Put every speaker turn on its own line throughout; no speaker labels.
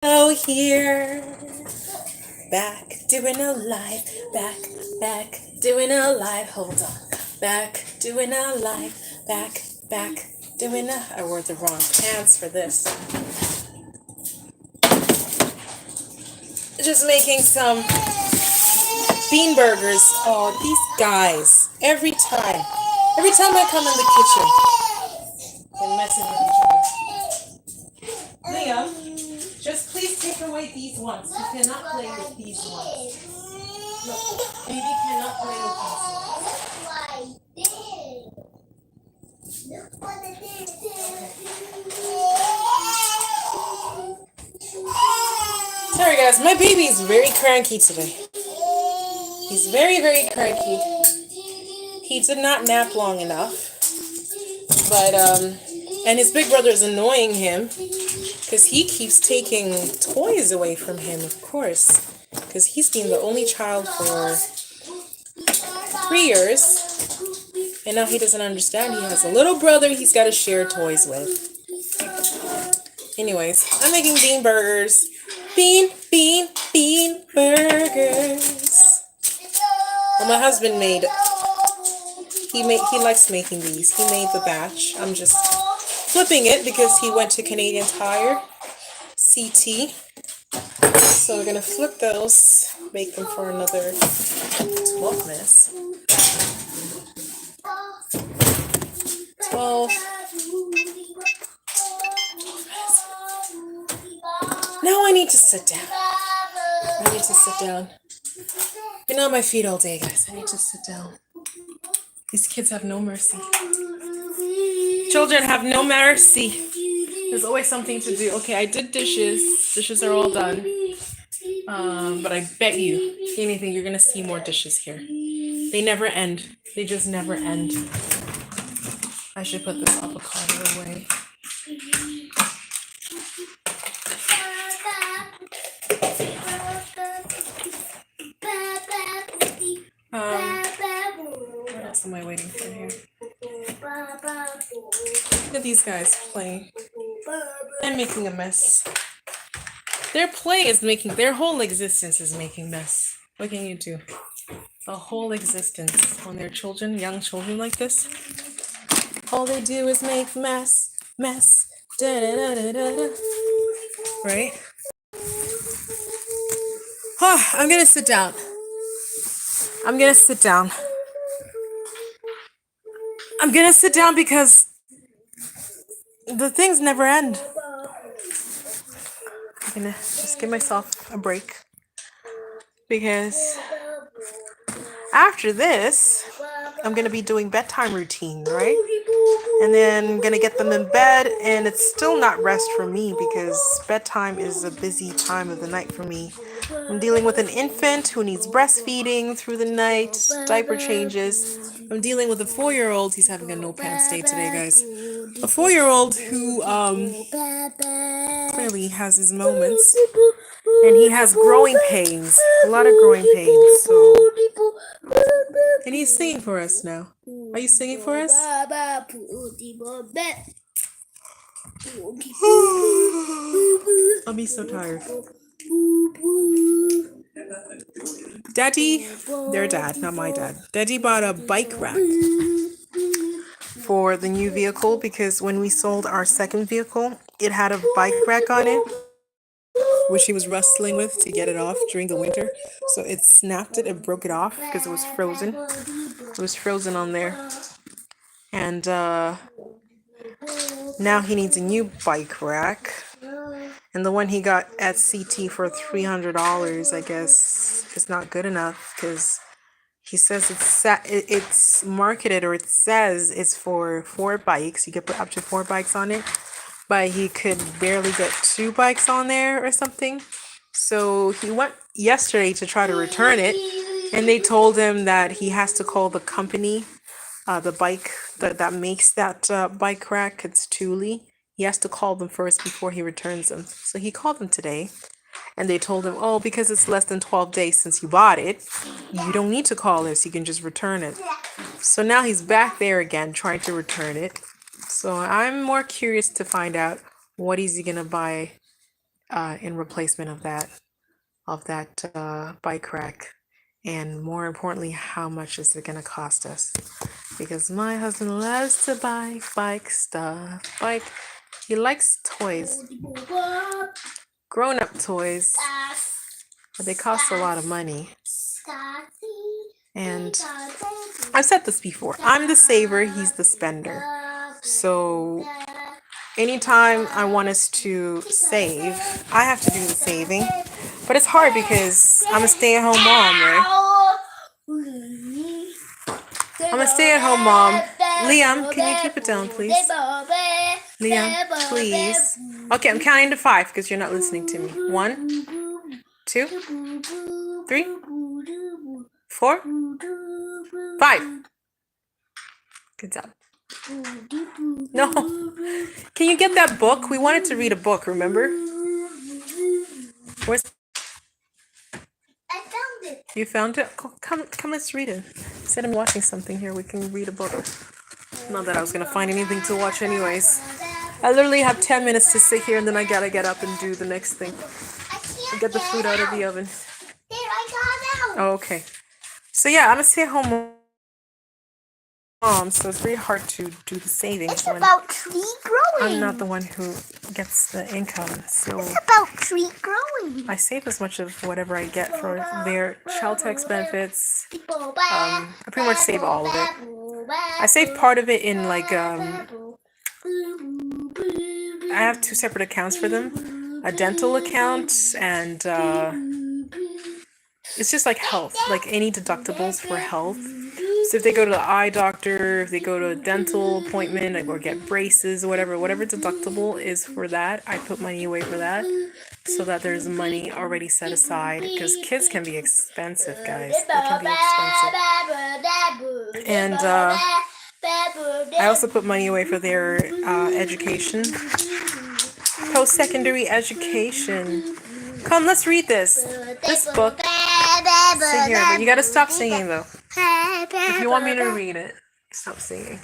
Oh, here, back doing a live, back doing a live. Hold on, back doing a live, back doing a. I wore the wrong pants for this. Just making some bean burgers. Oh, these guys! Every time I come in the kitchen, they're messing with each other. Liam, just please take away these ones. You cannot play with these ones. Look, baby cannot play with these ones. Sorry guys, my baby is very cranky today. He's very, very cranky. He did not nap long enough. But, and his big brother is annoying him because he keeps taking toys away from him, of course. Because he's been the only child for 3 years. And now he doesn't understand. He has a little brother he's got to share toys with. Anyways, I'm making bean burgers. Bean burgers. Well, my husband made... He likes making these. He made the batch. I'm just flipping it because he went to Canadian Tire, CT. So we're gonna flip those, make them for another 12 minutes. 12. Now I need to sit down. Been on my feet all day, guys. I need to sit down. These kids have no mercy. Children have no mercy. There's always something to do. Okay, I did dishes. Dishes are all done. But I bet you, if anything, you're going to see more dishes here. They never end. They just never end. I should put this avocado away. What else am I waiting for here? Look at these guys playing and making a mess. Their whole existence is making mess. What can you do? A whole existence when they're young children like this. All they do is make mess, da da da da da. Right? I'm gonna sit down. I'm gonna sit down because the things never end. I'm gonna just give myself a break because after this, I'm gonna be doing bedtime routine, right? And then I'm gonna get them in bed, and it's still not rest for me because bedtime is a busy time of the night for me. I'm dealing with an infant who needs breastfeeding through the night, diaper changes. I'm dealing with a 4-year-old. He's having a no pants day today, guys. A 4-year-old who clearly has his moments, and he has growing pains, a lot of growing pains. So, and he's singing for us now. Are you singing for us? I'll be so tired. Their dad, not my dad. Daddy bought a bike rack for the new vehicle because when we sold our second vehicle, it had a bike rack on it, which he was wrestling with to get it off during the winter. So it snapped it and broke it off because it was frozen. It was frozen on there. And now he needs a new bike rack. And the one he got at CT for $300, I guess, is not good enough because he says it's marketed, or it says it's for 4 bikes. You could put up to 4 bikes on it, but he could barely get 2 bikes on there or something. So he went yesterday to try to return it, and they told him that he has to call the company, the bike that makes that bike rack. It's Thule. He has to call them first before he returns them. So he called them today, and they told him, oh, because it's less than 12 days since you bought it, you don't need to call us. You can just return it. So now he's back there again trying to return it. So I'm more curious to find out what is he going to buy in replacement of that bike rack. And more importantly, how much is it gonna cost us? Because my husband loves to buy bike stuff. He likes toys, grown-up toys, but they cost a lot of money. And I've said this before. I'm the saver, he's the spender. So anytime I want us to save, I have to do the saving. But it's hard because I'm a stay-at-home mom, right? I'm a stay-at-home mom. Liam, can you keep it down, please? Liam, please. Okay, I'm counting to 5 because you're not listening to me. 1, 2, 3, 4, 5. Good job. No. Can you get that book? We wanted to read a book, remember? Where's...
I found it.
You found it? Come, let's read it. Instead of watching something here, we can read a book. Not that I was gonna find anything to watch anyways. I literally have 10 minutes to sit here and then I gotta get up and do the next thing. Get the food out of the oven.
There, I got it out.
Oh, okay. So yeah, I'm a stay-at-home mom, so it's very hard to do the savings.
It's about tree growing.
I'm not the one who gets the income, so
it's about tree growing.
I save as much of whatever I get for their child tax benefits. I pretty much save all of it. I save part of it in like I have 2 separate accounts for them, a dental account and it's just like health, like any deductibles for health. So if they go to the eye doctor, if they go to a dental appointment, like, or get braces, whatever deductible is for that, I put money away for that so that there's money already set aside because kids can be expensive, guys. They can be expensive. And I also put money away for their education, post-secondary education. Come, let's read this book. Sit here, but you gotta stop singing though. If you want me to read it, stop singing.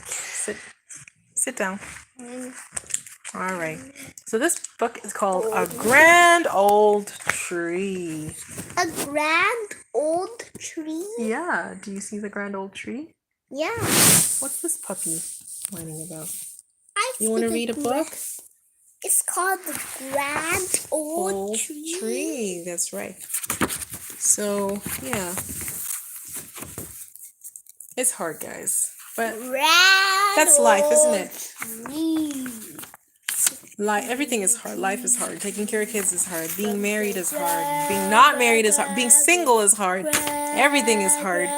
Sit down. All right. So this book is called A Grand Old Tree.
A grand old tree?
Yeah. Do you see the grand old tree?
Yeah.
What's this puppy whining about?
You
want to read a book?
It's called The Grand Old Tree.
That's right. So, yeah. It's hard, guys. But that's life, isn't it? Everything is hard. Life is hard. Taking care of kids is hard. Being married is hard. Being not married is hard. Being single is hard. Everything is hard.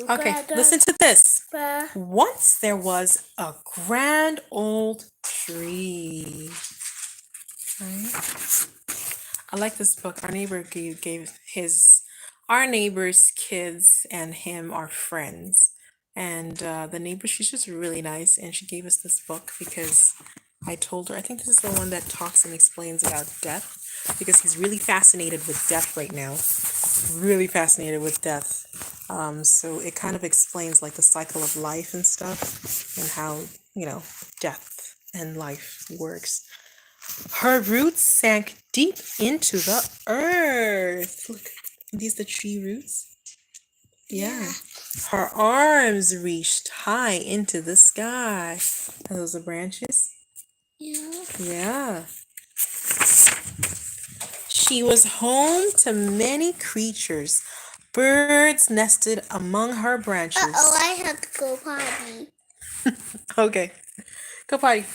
Okay, listen to this. Once there was a grand old tree. Right? I like this book. Our neighbor gave our neighbor's kids and him are friends. And the neighbor, she's just really nice. And she gave us this book because I told her, I think this is the one that talks and explains about death. Because he's really fascinated with death right now. Really fascinated with death. So it kind of explains like the cycle of life and stuff. And how, death and life works. Her roots sank deep into the earth. Look, are these the tree roots? Yeah. Her arms reached high into the sky. Are those the branches? Yeah. She was home to many creatures. Birds nested among her branches.
I have to go potty.
Okay. Go potty.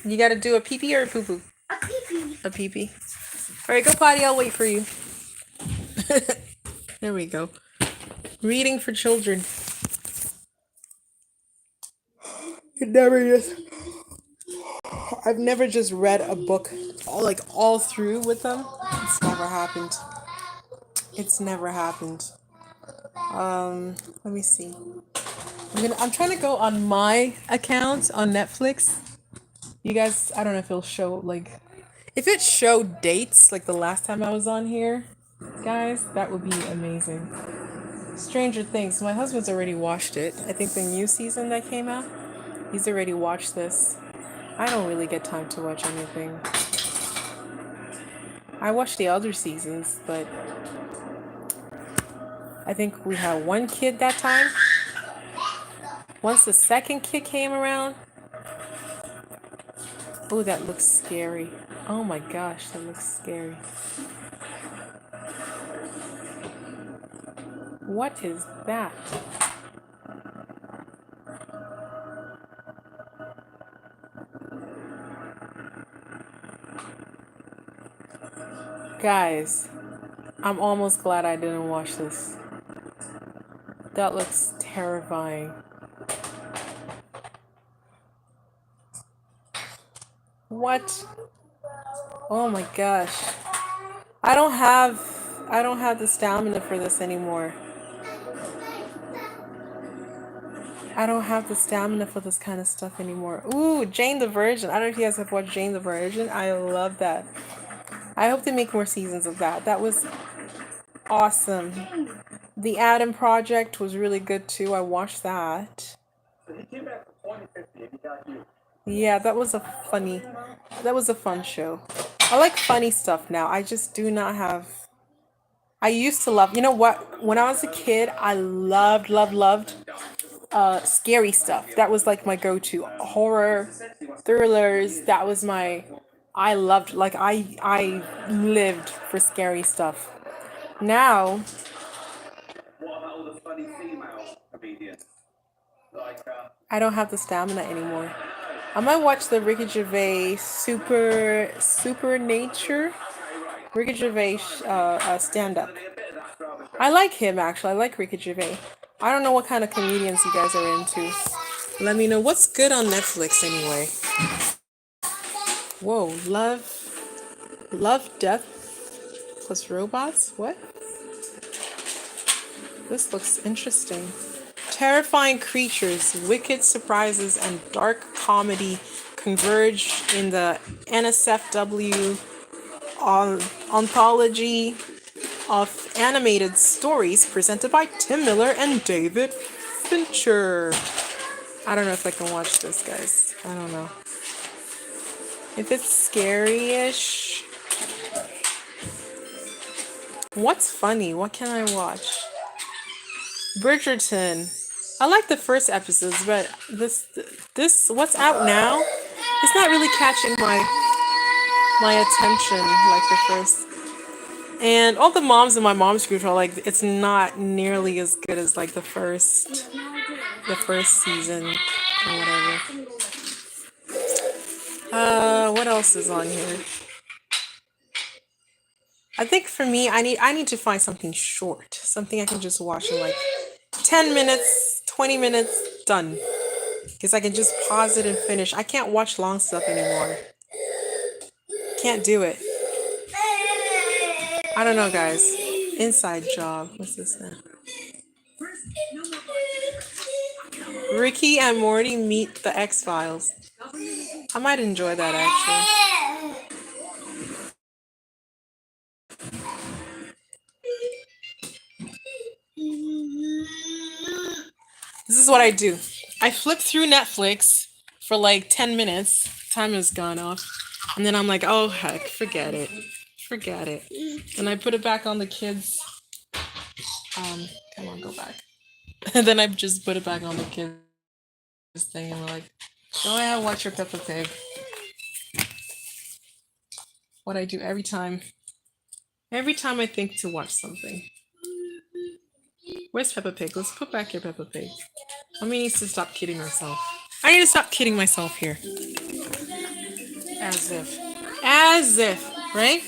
You gotta do a pee-pee or a poo-poo?
A pee-pee.
A pee-pee. Alright, go potty. I'll wait for you. There we go. Reading for children. I've never just read a book all through with them. It's never happened. Let me see. I'm trying to go on my account on Netflix. You guys, I don't know if it'll show if it showed dates like the last time I was on here, guys, that would be amazing. Stranger Things. My husband's already watched it. I think the new season that came out, he's already watched this. I don't really get time to watch anything. I watched the other seasons, but I think we had one kid that time. Once the second kid came around, oh, that looks scary. Oh my gosh, that looks scary. What is that? Guys, I'm almost glad I didn't watch this. That looks terrifying. What? Oh my gosh. I don't have the stamina for this anymore. I don't have the stamina for this kind of stuff anymore. Ooh, Jane the Virgin. I don't know if you guys have watched Jane the Virgin. I love that. I hope they make more seasons of that. That was awesome. The Adam Project was really good too. I watched that. Yeah, that was a fun show. I like funny stuff now. I just do not have. I used to love, you know what? When I was a kid, I loved scary stuff. That was like my go-to. Horror, thrillers. That was my. I loved, like, I lived for scary stuff. Now, I don't have the stamina anymore. I might watch the Ricky Gervais Supernature. Ricky Gervais stand-up. I like him, actually. I like Ricky Gervais. I don't know what kind of comedians you guys are into. Let me know what's good on Netflix anyway. Whoa, Love, Death plus Robots? What? This looks interesting. Terrifying creatures, wicked surprises, and dark comedy converge in the NSFW anthology of animated stories presented by Tim Miller and David Fincher. I don't know if I can watch this, guys. I don't know. If it's scary-ish. What's funny? What can I watch? Bridgerton. I like the first episodes, but this what's out now, it's not really catching my attention like the first. And all the moms in my mom's group are like, it's not nearly as good as like the first season or whatever. What else is on here? I think for me, I need to find something short, something I can just watch in like 10 minutes, 20 minutes, done. Because I can just pause it and finish. I can't watch long stuff anymore. Can't do it. I don't know, guys. Inside Job. What's this now? Ricky and Morty meet the X-Files. I might enjoy that, actually. This is what I do. I flip through Netflix for like 10 minutes. Time has gone off. And then I'm like, oh, heck, forget it. Forget it. And I put it back on the kids. Come on, go back. And then I just put it back on the kids thing. And we're like, go ahead, watch your Peppa Pig. What I do every time I think to watch something. Where's Peppa Pig? Let's put back your Peppa Pig. Mommy needs to stop kidding herself. I need to stop kidding myself here. As if, right?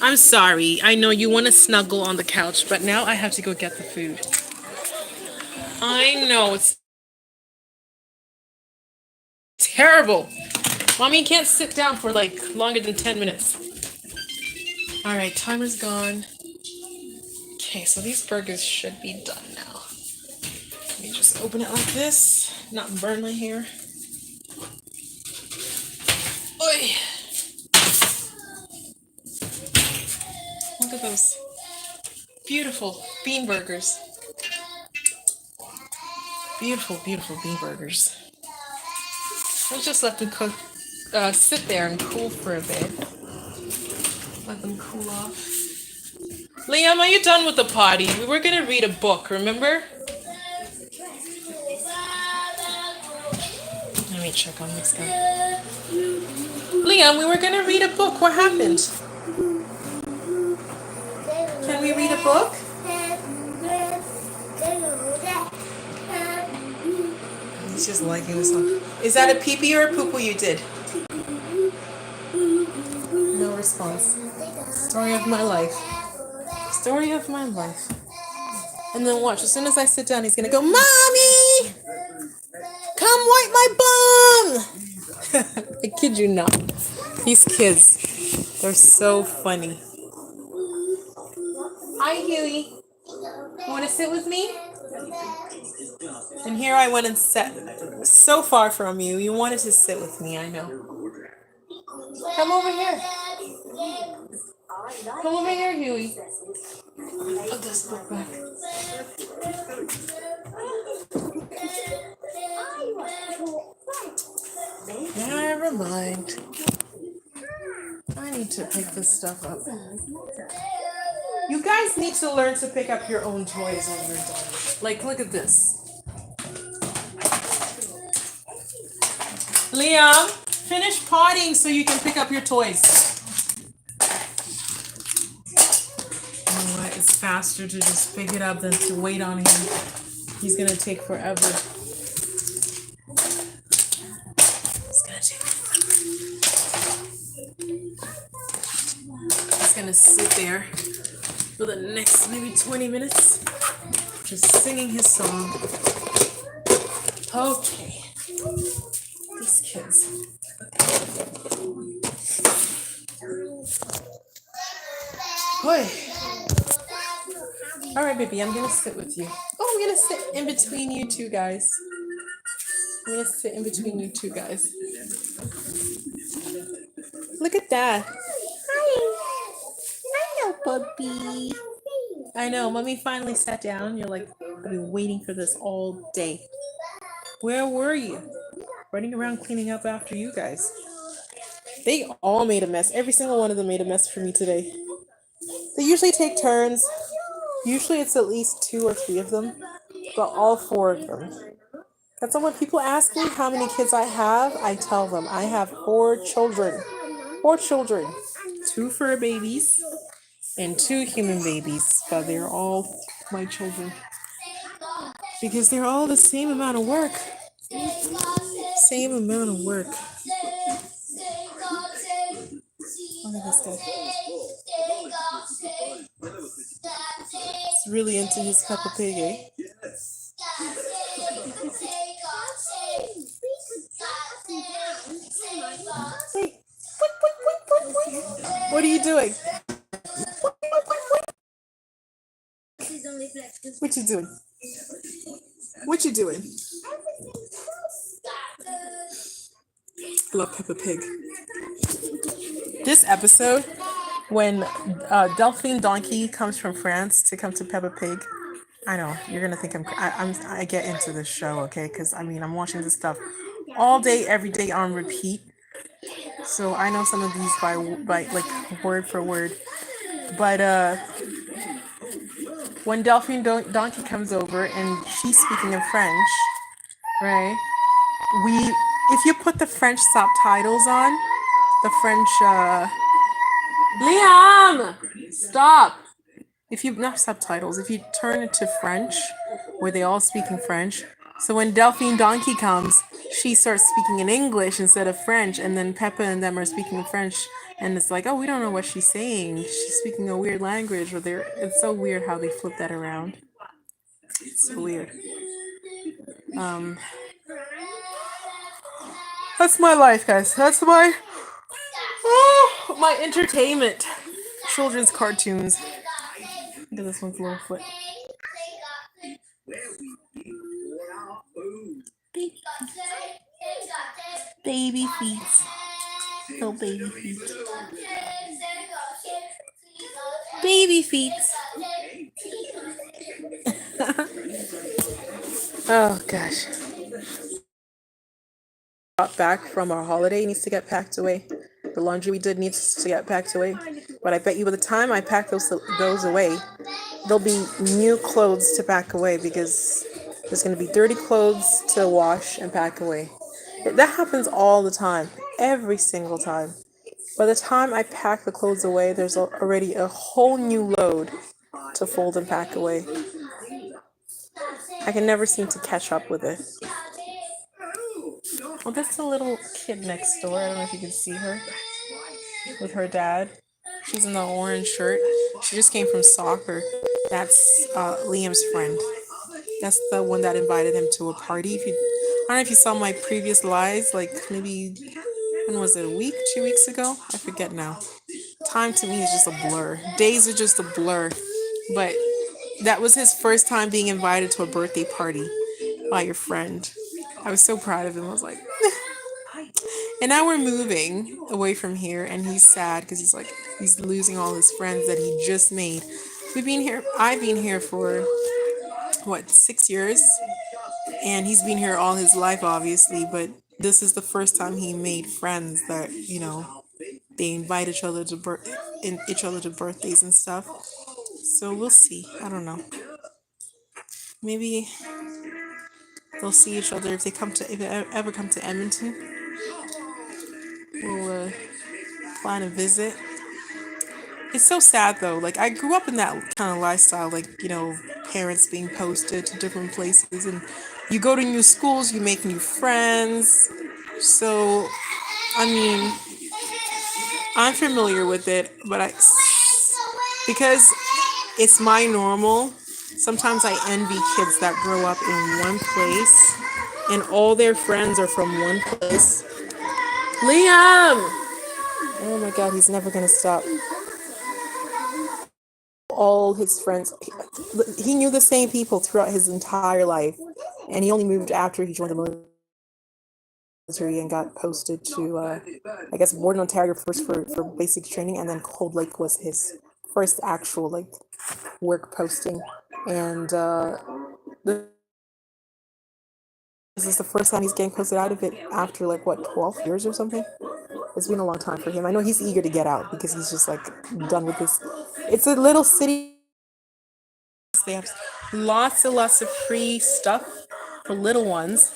I'm sorry. I know you want to snuggle on the couch, but now I have to go get the food. I know, it's terrible. Mommy can't sit down for like longer than 10 minutes. All right, timer's gone. Okay, so these burgers should be done now. Let me just open it like this, not burn my hair. Oi. at those beautiful bean burgers. Beautiful, beautiful bean burgers. We'll just let them cook, sit there and cool for a bit. Let them cool off. Liam, are you done with the potty? We were gonna read a book, remember? Let me check on this guy. Liam, we were gonna read a book. What happened? Can we read a book? He's just liking this one. Is that a pee-pee or a poo-poo you did? No response. Story of my life. Story of my life. And then watch, as soon as I sit down, he's gonna go, Mommy! Come wipe my bum! I kid you not. These kids, they're so funny. Hi, Huey. You wanna sit with me? And here I went and sat so far from you. You wanted to sit with me, I know. Come over here. Come over here, Huey. Put this book back. Never mind. I need to pick this stuff up. You guys need to learn to pick up your own toys when you're done. Like, look at this. Liam, finish potting so you can pick up your toys. You know what? It's faster to just pick it up than to wait on him. He's gonna take forever. It's gonna take forever. He's gonna sit there for the next maybe 20 minutes, just singing his song. Okay. These kids. Boy. All right, baby, I'm gonna sit with you. Oh, I'm gonna sit in between you two guys. I'm gonna sit in between you two guys. Look at that. Hi. Hello, puppy. I know, mommy finally sat down. You're like, I've been waiting for this all day. Where were you? Running around cleaning up after you guys. They all made a mess. Every single one of them made a mess for me today. They usually take turns. Usually it's at least 2 or 3 of them, but all 4 of them. That's why when people ask me how many kids I have, I tell them I have 4 children. 4 children. 2 fur babies and 2 human babies, but they're all my children. Because they're all the same amount of work. Same amount of work. Look at this guy. He's really into his Peppa Pig, eh? Hey. What are you doing? What you doing? What you doing? I love Peppa Pig. This episode, when Delphine Donkey comes from France to come to Peppa Pig, I know you're gonna think I get into this show, okay? Because I mean I'm watching this stuff all day, every day on repeat. So I know some of these by like word for word. But when Delphine Donkey comes over and she's speaking in French, right? If you put the French subtitles on, the French Liam, stop. If you not subtitles, if you turn it to French, where they all speak in French, so when Delphine Donkey comes, she starts speaking in English instead of French, and then Peppa and them are speaking in French, and it's like, oh, we don't know what she's saying. She's speaking a weird language, or it's so weird how they flip that around. It's so weird. That's my life, guys. That's my entertainment. Children's cartoons. Look at this one's little foot. Baby feet. Little baby feet. Baby feet. Oh gosh. Got back from our holiday needs to get packed away. The laundry we did needs to get packed away. But I bet you by the time I pack those away, there'll be new clothes to pack away because there's going to be dirty clothes to wash and pack away. That happens all the time, every single time. By the time I pack the clothes away, there's already a whole new load to fold and pack away. I can never seem to catch up with it. Well, that's the little kid next door. I don't know if you can see her with her dad. She's in the orange shirt. She just came from soccer. That's Liam's friend. That's the one that invited him to a party. I don't know if you saw my previous lives, like maybe, when was it, a week, 2 weeks ago? I forget now. Time to me is just a blur. Days are just a blur. But that was his first time being invited to a birthday party by your friend. I was so proud of him. I was like, and now we're moving away from here, and he's sad because he's losing all his friends that he just made. I've been here for what, 6 years, and he's been here all his life, obviously. But this is the first time he made friends that they invite each other to birthdays and stuff. So we'll see. I don't know. Maybe they'll see each other if they ever come to Edmonton. We'll plan a visit. It's so sad though. Like, I grew up in that kind of lifestyle, like, parents being posted to different places, and you go to new schools, you make new friends. So, I mean, I'm familiar with it, but because it's my normal, sometimes I envy kids that grow up in one place and all their friends are from one place. Liam! Oh my god, he's never gonna stop. All his friends, he knew the same people throughout his entire life, and he only moved after he joined the military and got posted to, I guess, Borden, Ontario first for basic training, and then Cold Lake was his first actual work posting. And this is the first time he's getting posted out of it after 12 years or something. It's been a long time for him. I know he's eager to get out because he's just done with this. It's a little city. They have lots and lots of free stuff for little ones,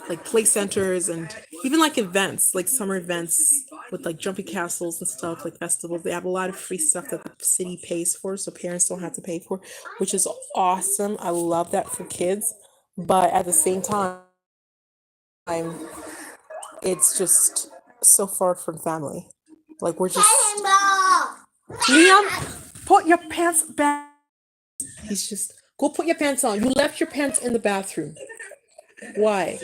like play centers and even events, like summer events with jumping castles and stuff, like festivals. They have a lot of free stuff that the city pays for, so parents don't have to pay for, which is awesome. I love that for kids, but at the same time, it's just so far from family. We're just Liam, put your pants back. He's just, go put your pants on. You left your pants in the bathroom. Why?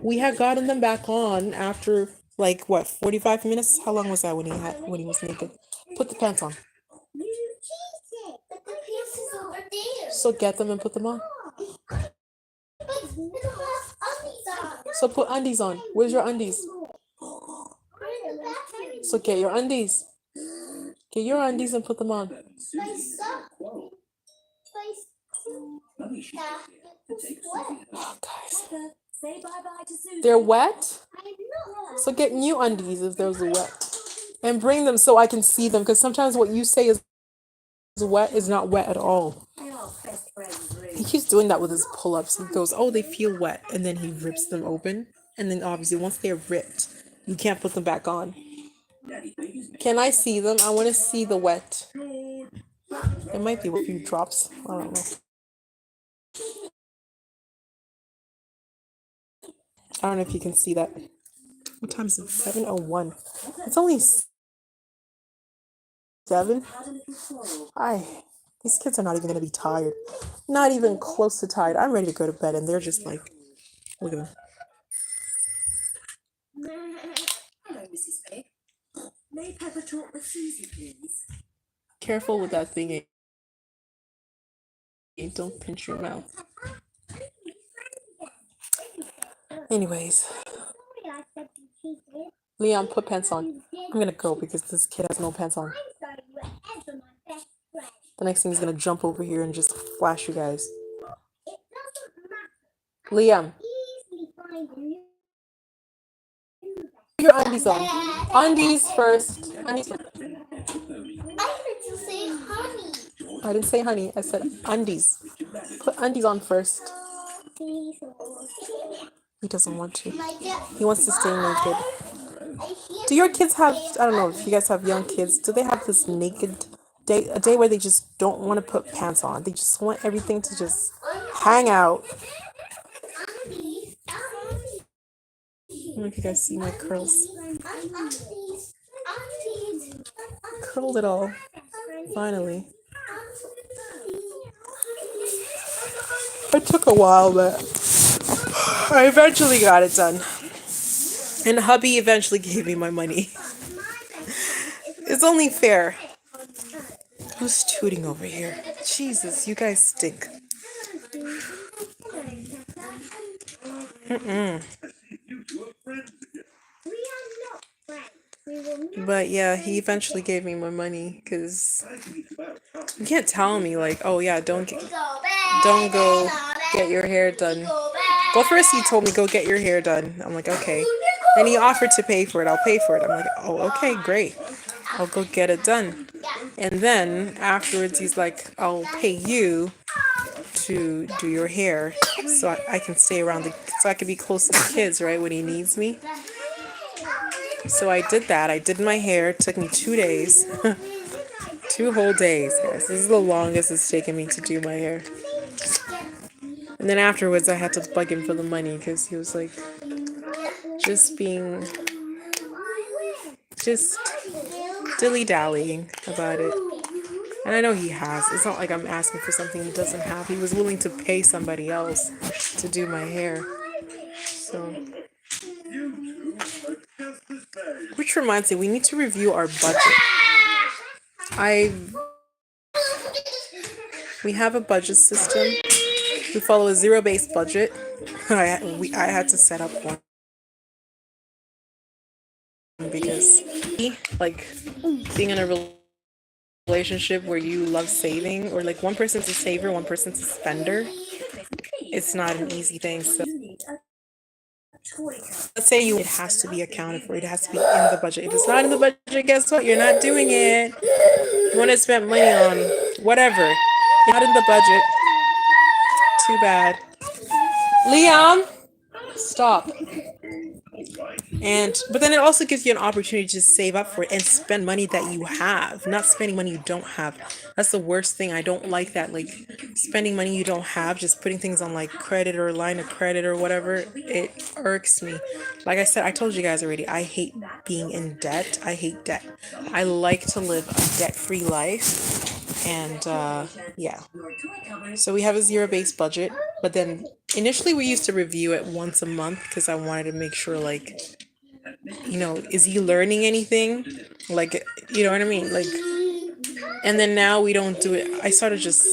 We had gotten them back on after 45 minutes. How long was that when he was naked? Put the pants on. So get them and put them on. So put undies on. Where's your undies? So get your undies. Get your undies and put them on. Oh, guys. They're wet? So get new undies if those are wet. And bring them so I can see them, because sometimes what you say is wet is not wet at all. He keeps doing that with his pull-ups. He goes, oh, they feel wet, and then he rips them open. And then obviously once they're ripped, you can't put them back on. Can I see them? I want to see the wet. It might be a few drops. I don't know. I don't know if you can see that. What time is it? 7:01. It's only 7. These kids are not even going to be tired. Not even close to tired. I'm ready to go to bed, and they're just look at them.
Hello, Mrs. Pig. May Pepper talk with Susie, please?
Careful with that thing. Don't pinch your mouth. Anyways. Leon, put pants on. I'm gonna go because this kid has no pants on. The next thing he's gonna jump over here and just flash you guys. Liam, your undies on. Undies first. Undies first.
I meant to say honey.
I didn't say honey. I said undies. Put undies on first. He doesn't want to. He wants to stay naked. Do your kids have, I don't know if you guys have young kids, do they have this naked day, a day where they just don't want to put pants on? They just want everything to just hang out. I don't know if you guys see my curls. Curled it all. Finally. It took a while, but I eventually got it done. And hubby eventually gave me my money. It's only fair. Who's tooting over here? Jesus, you guys stink. But yeah, he eventually gave me my money because you can't tell me like, oh yeah, don't go get your hair done. Well, first he told me go get your hair done. I'm like, okay. And he offered to pay for it. I'll pay for it. I'm like, oh, okay, great. I'll go get it done. And then afterwards he's like, I'll pay you to do your hair so I can stay around so I can be close to the kids, right, when he needs me. So I did that. I did my hair. It took me 2 days. 2 whole days, guys. This is the longest it's taken me to do my hair. And then afterwards I had to bug him for the money because he was like just dilly-dallying about it. And I know he has. It's not like I'm asking for something he doesn't have. He was willing to pay somebody else to do my hair. So, which reminds me, we need to review our budget. We have a budget system. We follow a zero-based budget. I had to set up one because like being in a relationship where you love saving, or like one person's a saver, one person's a spender, it's not an easy thing. So let's say it has to be accounted for. It has to be in the budget. If it's not in the budget, guess what? You're not doing it. You want to spend money on whatever. Not in the budget. Too bad. Liam, stop. But then it also gives you an opportunity to save up for it and spend money that you have, not spending money you don't have. That's the worst thing. I don't like that, like spending money you don't have, just putting things on like credit or line of credit or whatever. It irks me. Like I said, I told you guys already, I hate being in debt. I hate debt. I like to live a debt-free life. And yeah, so we have a zero-based budget, but then initially we used to review it once a month because I wanted to make sure, like, you know, is he learning anything? Like, you know what I mean? Like, and then now we don't do it. I started just,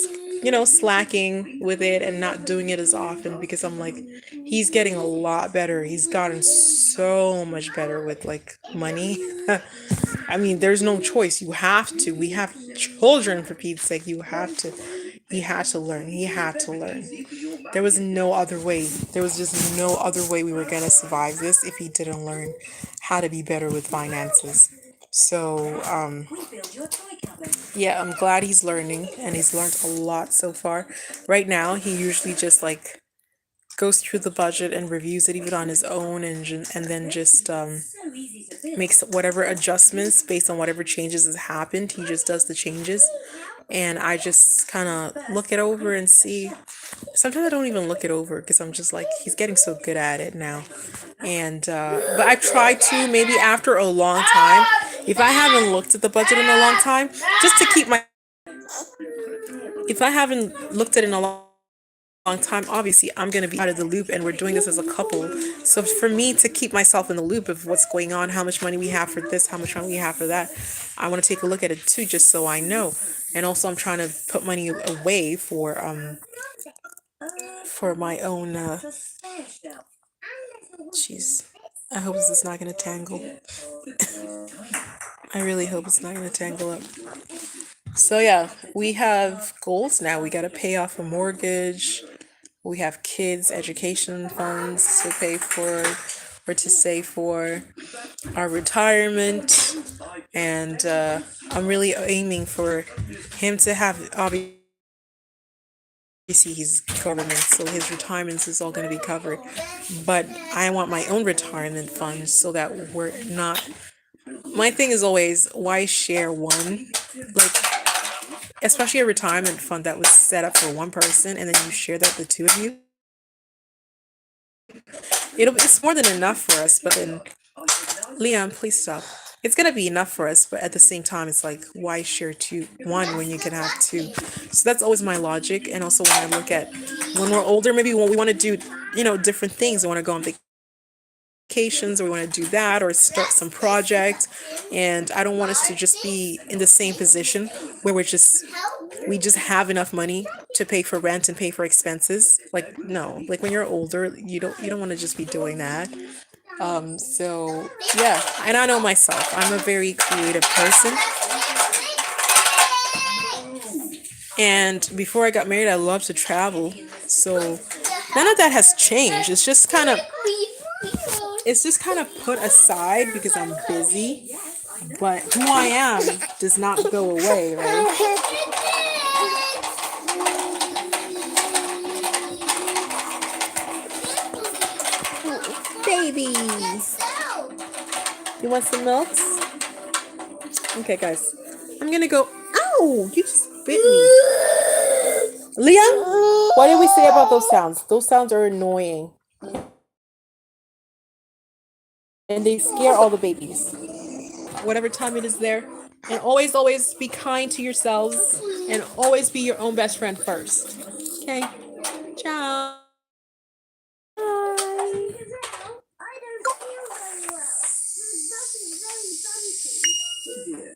you know, slacking with it and not doing it as often because I'm like, he's getting a lot better. He's gotten so much better with like money. I mean, there's no choice. You have to. We have children, for Pete's sake. You have to. He had to learn. He had to learn. There was no other way. There was just no other way we were going to survive this if he didn't learn how to be better with finances. So, yeah, I'm glad he's learning, and he's learned a lot so far. Right now, he usually just like goes through the budget and reviews it even on his own, and then just makes whatever adjustments based on whatever changes has happened. He just does the changes, and I just kind of look it over and see. Sometimes I don't even look it over because I'm just like, he's getting so good at it now. And but I try to, maybe after a long time, if I haven't looked at the budget in a long time, just to keep my, if I haven't looked at it in a long time, obviously I'm going to be out of the loop, and we're doing this as a couple. So for me to keep myself in the loop of what's going on, how much money we have for this, how much money we have for that, I want to take a look at it too, just so I know. And also I'm trying to put money away for my own jeez, I hope this is not going to tangle. I really hope it's not going to tangle up. So yeah, we have goals now. We got to pay off a mortgage. We have kids' education funds to pay for or to save for our retirement. And I'm really aiming for him to have, obviously, he's government, so his retirement is all going to be covered. But I want my own retirement fund so that we're not. My thing is always, why share one? Like, especially a retirement fund that was set up for one person and then you share that the two of you. It's more than enough for us, but then Leon, please stop. It's gonna be enough for us, but at the same time, it's like, why share one when you can have two? So that's always my logic. And also when I look at when we're older, maybe when we want to do, different things. I want to go on vacations, or we want to do that, or start some project. And I don't want us to just be in the same position where we just have enough money to pay for rent and pay for expenses. Like, no, like when you're older, you don't want to just be doing that. So yeah, and I know myself, I'm a very creative person. And before I got married, I loved to travel. So none of that has changed. It's just kind of put aside because I'm busy. But who I am does not go away, right? Baby, you want some milks? Okay, guys, I'm gonna go. Ow! You just bit me. Leah, what did we say about those sounds? Those sounds are annoying. And they scare all the babies. Whatever time it is there. And always, always be kind to yourselves. And always be your own best friend first. Okay? Ciao. Bye.
I don't feel very well. There's nothing very bumpy.